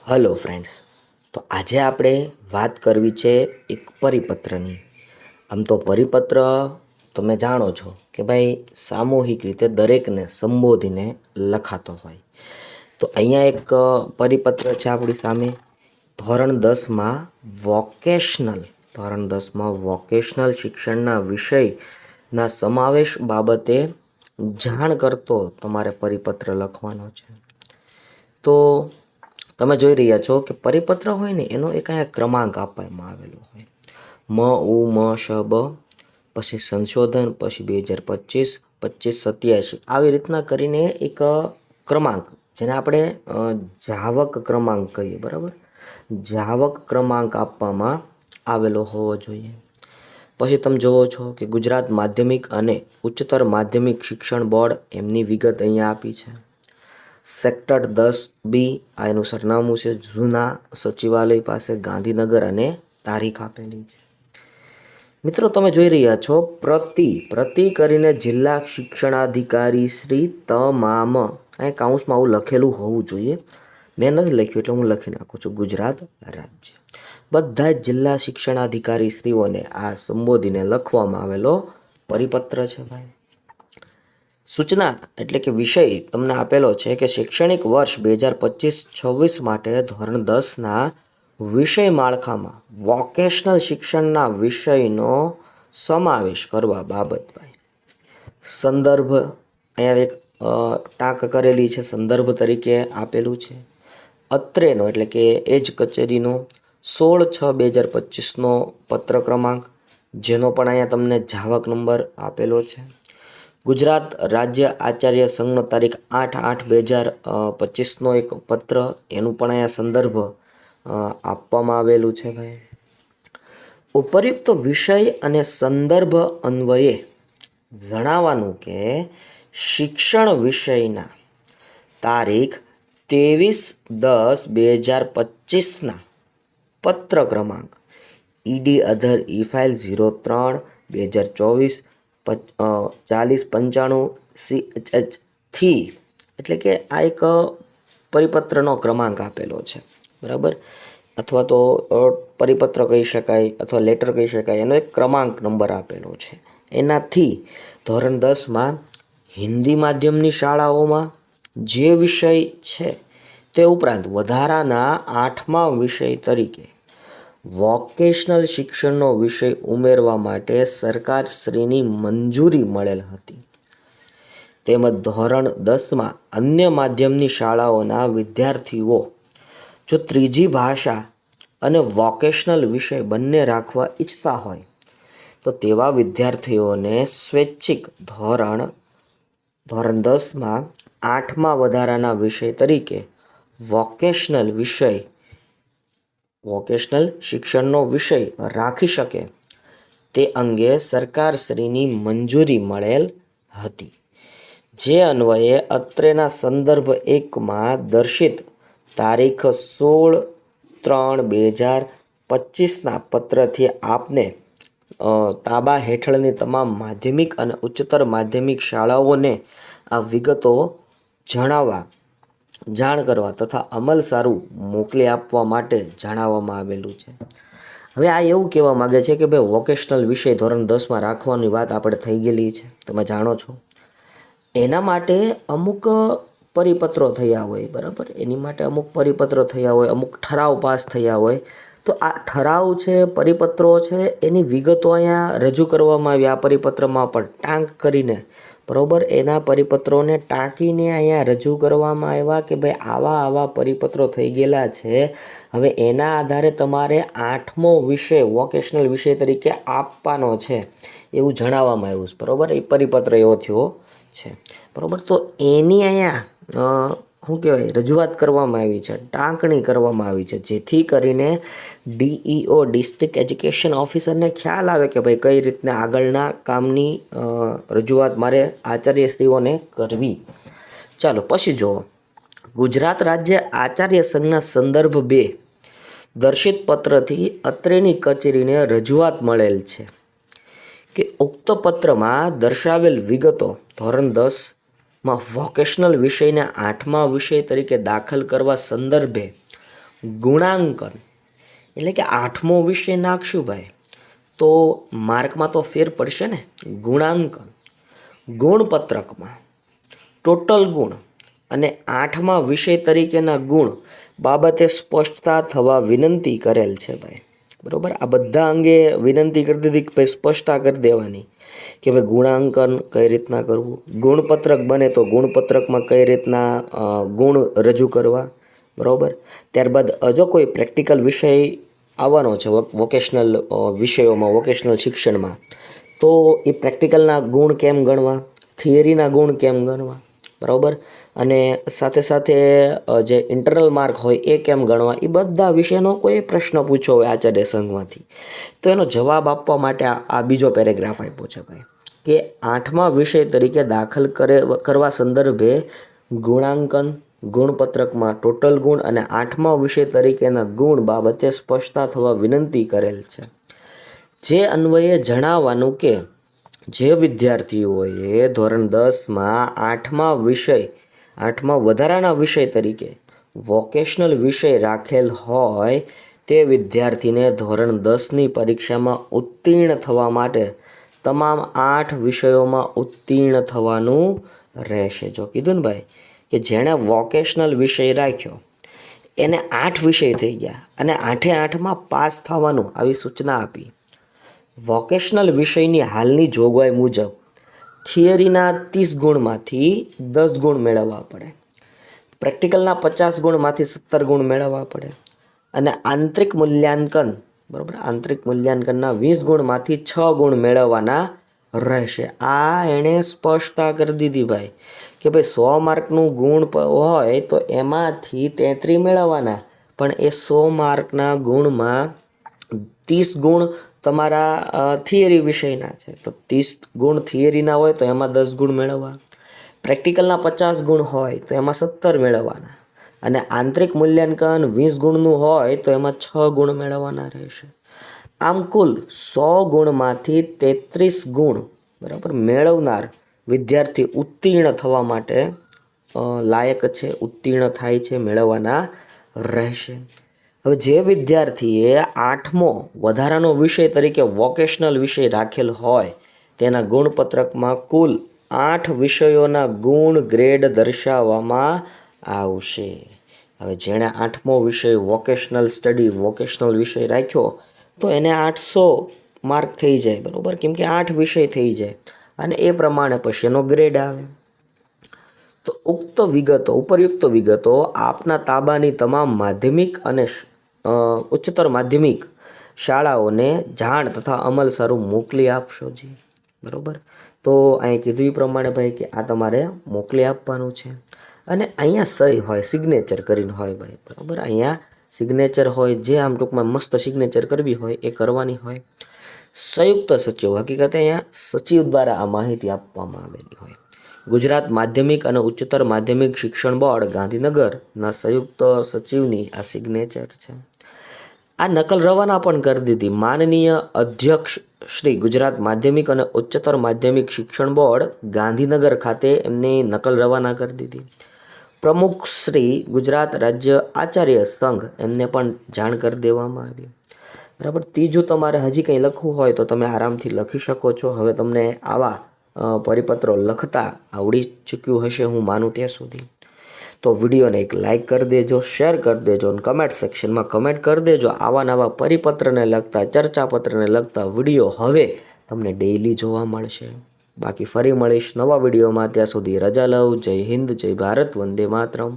Hello friends, તો આજે આપણે વાત કરવી છે એક પરિપત્રની. આમ તો પરિપત્ર તમે જાણો છો કે ભાઈ સામૂહિક રીતે દરેકને સંબોધીને લખાતો હોય. તો અહીંયા એક પરિપત્ર છે આપણી સામે. ધોરણ દસમાં શિક્ષણના વિષયના સમાવેશ બાબતે જાણ કરતો તમારે પરિપત્ર લખવાનો છે. તો તમે જોઈ રહ્યા છો કે પરિપત્ર હોય ને એનો એક અહીંયા ક્રમાંક આપવામાં આવેલો હોય. મ, પછી સંશોધન, પછી 2025, 2587 આવી રીતના કરીને એક ક્રમાંક, જેને આપણે જાવક ક્રમાંક કહીએ, બરાબર. જાવક ક્રમાંક આપવામાં આવેલો હોવો જોઈએ. પછી તમે જુઓ છો કે ગુજરાત માધ્યમિક અને ઉચ્ચતર માધ્યમિક શિક્ષણ બોર્ડ, એમની વિગત અહીંયા આપી છે. સેક્ટર 10B આ એનું સરનામું છે, જૂના સચિવાલય પાસે, ગાંધીનગર, અને તારીખ આપેલી છે. મિત્રો તમે જોઈ રહ્યા છો પ્રતિ કરીને જિલ્લા શિક્ષણાધિકારી શ્રી તમામ, અહીં કાઉન્સમાં આવું લખેલું હોવું જોઈએ. મેં નથી લખ્યું એટલે હું લખી નાખું છું ગુજરાત રાજ્ય. બધા જ જિલ્લા શિક્ષણાધિકારી શ્રીઓને આ સંબોધીને લખવામાં આવેલો પરિપત્ર છે ભાઈ. સૂચના એટલે કે વિષય તમને આપેલો છે કે શૈક્ષણિક વર્ષ 2025-26 માટે ધોરણ 10ના વિષય માળખામાં વોકેશનલ શિક્ષણના વિષયનો સમાવેશ કરવા બાબત ભાઈ. સંદર્ભ અહીંયા એક ટાંક કરેલી છે, સંદર્ભ તરીકે આપેલું છે. અત્રેનો એટલે કે એ જ કચેરીનો 16/6/2025નો પત્ર ક્રમાંક, જેનો પણ અહીંયા તમને જાવક નંબર આપેલો છે. ગુજરાત રાજ્ય આચાર્ય સંઘનો તારીખ 8/8/2025નો એક પત્ર, એનું પણ અહીંયા સંદર્ભ આપવામાં આવેલું છે ભાઈ. ઉપયુક્ત વિષય અને સંદર્ભ અન્વયે જણાવવાનું કે શિક્ષણ વિષયના તારીખ 23/10/2025ના પત્ર ક્રમાંક ઈડી અધર ઈ ફાઇલ 03/2024 4095 CHH એટલે કે આ એક પરિપત્રનો ક્રમાંક આપેલો છે, બરાબર. અથવા તો પરિપત્ર કહી શકાય અથવા લેટર કહી શકાય, એનો એક ક્રમાંક નંબર આપેલો છે. એનાથી ધોરણ 10માં હિન્દી માધ્યમની શાળાઓમાં જે વિષય છે તે ઉપરાંત વધારાના 8મા વિષય તરીકે વોકેશનલ શિક્ષણનો વિષય ઉમેરવા માટે સરકારશ્રીની મંજૂરી મળેલ હતી. તેમજ ધોરણ 10માં અન્ય માધ્યમની શાળાઓના વિદ્યાર્થીઓ જો ત્રીજી ભાષા અને વોકેશનલ વિષય બંને રાખવા ઈચ્છતા હોય તો તેવા વિદ્યાર્થીઓને સ્વૈચ્છિક ધોરણ 10માં 8મા વધારાના વિષય તરીકે વોકેશનલ શિક્ષણનો વિષય રાખી શકે તે અંગે સરકારશ્રીની મંજૂરી મળેલ હતી. જે અન્વયે અત્રેના સંદર્ભ 1માં દર્શિત તારીખ 16/3/2025ના પત્રથી આપને તાબા હેઠળની તમામ માધ્યમિક અને ઉચ્ચતર માધ્યમિક શાળાઓને આ વિગતો જાણ કરવા તથા અમલ સારું મોકલી આપવા માટે જણાવવામાં આવેલું છે. હવે આ એવું કહેવા માગે છે કે ભાઈ વોકેશનલ વિષય ધોરણ 10માં રાખવાની વાત આપણે થઈ ગયેલી છે, તમે જાણો છો. એના માટે અમુક પરિપત્રો થયા હોય, બરાબર. એની માટે અમુક પરિપત્રો થયા હોય, અમુક ઠરાવ પાસ થયા હોય. તો આ ઠરાવ છે, પરિપત્રો છે, એની વિગતો અહીંયા રજૂ કરવામાં આવી. આ પરિપત્રમાં પણ ટાંક કરીને, બરાબર, એના પરિપત્રોને ટાંકીને અહીંયા રજૂ કરવામાં આવ્યા કે ભાઈ આવા પરિપત્રો થઈ ગયેલા છે. હવે એના આધારે તમારે 8મો વિષય વોકેશનલ વિષય તરીકે આપવાનો છે એવું જણાવવામાં આવ્યું છે, બરાબર. એ પરિપત્ર એવો થયો છે, બરાબર. તો એની અહીંયા શું કહેવાય રજૂઆત કરવામાં આવી છે, ટાંકણી કરવામાં આવી છે, જેથી કરીને DEO ડિસ્ટ્રિક્ટ એજ્યુકેશન ઓફિસરને ખ્યાલ આવે કે ભાઈ કઈ રીતના આગળના કામની રજૂઆત મારે આચાર્યશ્રીઓને કરવી. ચાલો પછી જુઓ, ગુજરાત રાજ્ય આચાર્ય સંઘના સંદર્ભ 2 દર્શિત પત્રથી અત્રેની કચેરીને રજૂઆત મળેલ છે કે ઉક્ત પત્રમાં દર્શાવેલ વિગતો ધોરણ 10માં વોકેશનલ વિષયને 8મા વિષય તરીકે દાખલ કરવા સંદર્ભે ગુણાંકન એટલે કે 8મો વિષય નાખશું ભાઈ તો માર્કમાં તો ફેર પડશે ને. ગુણાંકન ગુણપત્રકમાં ટોટલ ગુણ અને 8મા વિષય તરીકેના ગુણ બાબતે સ્પષ્ટતા થવા વિનંતી કરેલ છે ભાઈ. બરાબર, આ બધા અંગે વિનંતી કરી દીધી કે ભાઈ સ્પષ્ટતા કરી દેવાની કે ભાઈ ગુણાંકન કઈ રીતના કરવું, ગુણપત્રક બને તો ગુણપત્રકમાં કઈ રીતના ગુણ રજૂ કરવા. બરાબર, ત્યારબાદ જો કોઈ પ્રેક્ટિકલ વિષય આવવાનો છે વોકેશનલ વિષયોમાં, વોકેશનલ શિક્ષણમાં, તો એ પ્રેક્ટિકલના ગુણ કેમ ગણવા, થિયરીના ગુણ કેમ ગણવા. બરાબર, અને સાથે સાથે જે ઇન્ટરનલ માર્ક હોય એ કેમ ગણવા, એ બધા વિષયનો કોઈ પ્રશ્ન પૂછ્યો હોય આચાર્ય સંઘમાંથી તો એનો જવાબ આપવા માટે આ બીજો પેરેગ્રાફ આપ્યો છે ભાઈ કે 8મા વિષય તરીકે દાખલ કરવા સંદર્ભે ગુણાંકન ગુણપત્રકમાં ટોટલ ગુણ અને 8મા વિષય તરીકેના ગુણ બાબતે સ્પષ્ટતા થવા વિનંતી કરેલ છે. જે અન્વયે જણાવવાનું કે જે વિદ્યાર્થીઓએ ધોરણ 10માં 8મા વધારાના વિષય તરીકે વોકેશનલ વિષય રાખેલ હોય તે વિદ્યાર્થીને ધોરણ 10ની પરીક્ષામાં ઉત્તીર્ણ થવા માટે તમામ 8 વિષયોમાં ઉત્તીર્ણ થવાનું રહેશે. જો કીધું ને ભાઈ કે જેણે વોકેશનલ વિષય રાખ્યો એને 8 વિષય થઈ ગયા અને 8માં પાસ થવાનું આવી સૂચના આપી. વોકેશનલ વિષયની હાલની જોગવાઈ મુજબ થિયરીના 30 ગુણમાંથી 10 ગુણ મેળવવા પડે, પ્રેક્ટિકલના 50 ગુણમાંથી 17 ગુણ મેળવવા પડે અને આંતરિક મૂલ્યાંકન, બરાબર, આંતરિક મૂલ્યાંકનના 20 ગુણમાંથી 6 ગુણ મેળવવાના રહેશે. આ એણે સ્પષ્ટતા કરી દીધી ભાઈ કે ભાઈ 100 માર્કનું ગુણ હોય તો એમાંથી 33 મેળવવાના, પણ એ 100 માર્કના ગુણમાં 30 ગુણ તમારા થિયરી વિષયના છે તો 30 ગુણ થિયરીના હોય તો એમાં 10 ગુણ મેળવવા, પ્રેક્ટિકલના 50 ગુણ હોય તો એમાં 17 મેળવવાના અને આંતરિક મૂલ્યાંકન 20 ગુણનું હોય તો એમાં 6 ગુણ મેળવવાના રહેશે. આમ કુલ 100 ગુણમાંથી 33 ગુણ, બરાબર, મેળવનાર વિદ્યાર્થી ઉત્તીર્ણ થવા માટે લાયક છે, ઉત્તીર્ણ થાય છે, મેળવવાના રહેશે. હવે જે વિદ્યાર્થીએ 8મો વધારાનો વિષય તરીકે વોકેશનલ વિષય રાખેલ હોય તેના ગુણપત્રકમાં કુલ 8 વિષયોના ગુણ ગ્રેડ દર્શાવવામાં આવશે. હવે જેણે 8મો વિષય વોકેશનલ સ્ટડી, વોકેશનલ વિષય રાખ્યો તો એને 800 માર્ક થઈ જાય. બરાબર, કેમ કે 8 વિષય થઈ જાય અને એ પ્રમાણે પછી એનો ગ્રેડ આવે. તો ઉપરયુક્ત વિગતો આપના તાબાની તમામ માધ્યમિક અને ઉચ્ચતર માધ્યમિક શાળાઓને જાણ તથા અમલ સારું મોકલી આપશો જી. બરાબર, તો અહીં કીધું એ પ્રમાણે ભાઈ કે આ તમારે મોકલી આપવાનું છે અને અહીંયા સહી હોય, સિગ્નેચર કરીને હોય ભાઈ. બરાબર, અહીંયા સિગ્નેચર હોય, જે આમ ટૂંકમાં મસ્ત સિગ્નેચર કરવી હોય એ કરવાની હોય. સંયુક્ત સચિવ, હકીકતે અહીંયા સચિવ દ્વારા આ માહિતી આપવામાં આવેલી હોય. ગુજરાત માધ્યમિક અને ઉચ્ચતર માધ્યમિક શિક્ષણ બોર્ડ ગાંધીનગરના સંયુક્ત સચિવની આ સિગ્નેચર છે. આ નકલ રવાના પણ કરી દીધી માનનીય અધ્યક્ષ શ્રી ગુજરાત માધ્યમિક અને ઉચ્ચતર માધ્યમિક શિક્ષણ બોર્ડ ગાંધીનગર ખાતે એમની નકલ રવાના કરી દીધી. પ્રમુખ શ્રી ગુજરાત રાજ્ય આચાર્ય સંઘ એમને પણ જાણ કરી દેવામાં આવી. બરાબર, ત્રીજું તમારે હજી કંઈ લખવું હોય તો તમે આરામથી લખી શકો છો. હવે તમને આવા પરિપત્રો લખતા આવડી ચૂક્યું હશે હું માનું ત્યાં સુધી. તો વિડીયોને એક લાઇક કરી દેજો, શેર કરી દેજો અને કમેન્ટ સેક્શનમાં કમેન્ટ કરી દેજો. આવા નવા પરિપત્રને લગતા, ચર્ચાપત્રને લગતા વિડીયો હવે તમને ડેઇલી જોવા મળશે. બાકી ફરી મળીશ નવા વિડીયોમાં. ત્યાં સુધી રજા લઉં. જય હિન્દ, જય ભારત, વંદે માતરમ.